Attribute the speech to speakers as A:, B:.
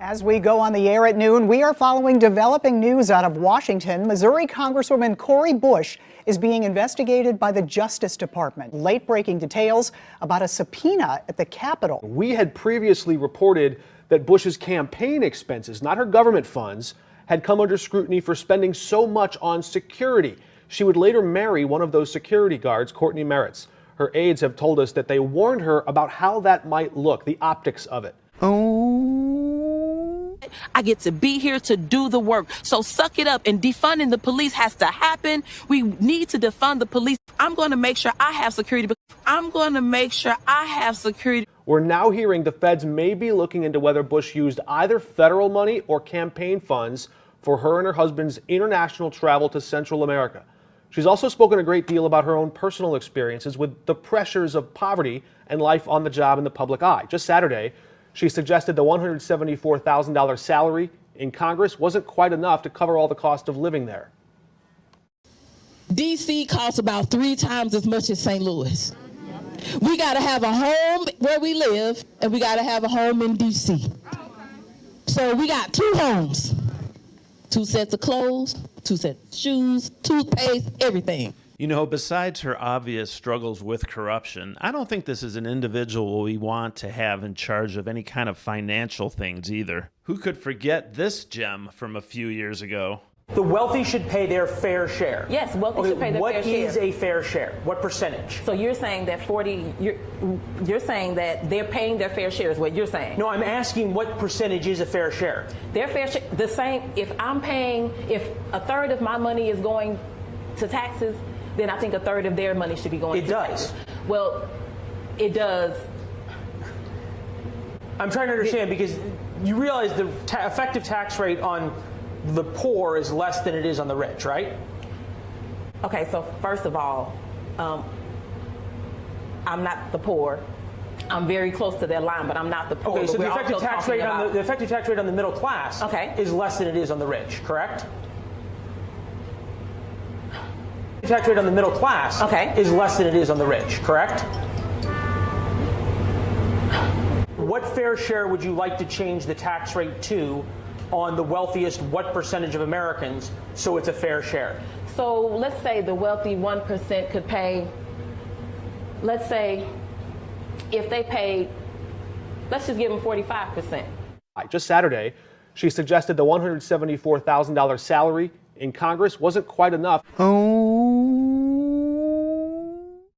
A: As we go on the air at noon, we are following developing news out of Washington. Missouri Congresswoman Cori Bush is being investigated by the Justice Department. Late-breaking details about a subpoena at the Capitol.
B: We had previously reported that Bush's campaign expenses, not her government funds, had come under scrutiny for spending so much on security. She would later marry one of those security guards, Courtney Merritt's. Her aides have told us that they warned her about how that might look, the optics of it.
C: I get to be here to do the work. So suck it up, and defunding the police has to happen. We need to defund the police. I'm going to make sure I have security. We're
B: now hearing the feds may be looking into whether Bush used either federal money or campaign funds for her and her husband's international travel to Central America. She's also spoken a great deal about her own personal experiences with the pressures of poverty and life on the job in the public eye. Just Saturday, she suggested the $174,000 salary in Congress wasn't quite enough to cover all the cost of living there.
C: D.C. costs about 3 times as much as St. Louis. We got to have a home where we live, and we got to have a home in D.C. So we got 2 homes, 2 sets of clothes, 2 sets of shoes, toothpaste, everything.
D: You know, besides her obvious struggles with corruption, I don't think this is an individual we want to have in charge of any kind of financial things either. Who could forget this gem from a few years ago?
E: The wealthy should pay their fair share.
F: Yes, wealthy should pay their fair share.
E: What is a fair share? What percentage?
F: So you're saying that you're saying that they're paying their fair share is what you're saying?
E: No, I'm asking what percentage is a fair share?
F: Their fair share, the same, if a third of my money is going to taxes, then I think a third of their money should be going to taxes.
E: It does.
F: Well, it does.
E: I'm trying to understand because you realize the effective tax rate on the poor is less than it is on the rich, right?
F: Okay, so first of all, I'm not the poor. I'm very close to that line, but I'm not the poor.
E: Okay, so the effective tax rate on the middle class is less than it is on the rich, correct? The tax rate on the middle class is less than it is on the rich, correct? What fair share would you like to change the tax rate to on the wealthiest what percentage of Americans so it's a fair share?
F: So let's say the wealthy 1% could pay, let's say if they paid, let's just give them 45%.
B: Just Saturday, she suggested the $174,000 salary in Congress wasn't quite enough.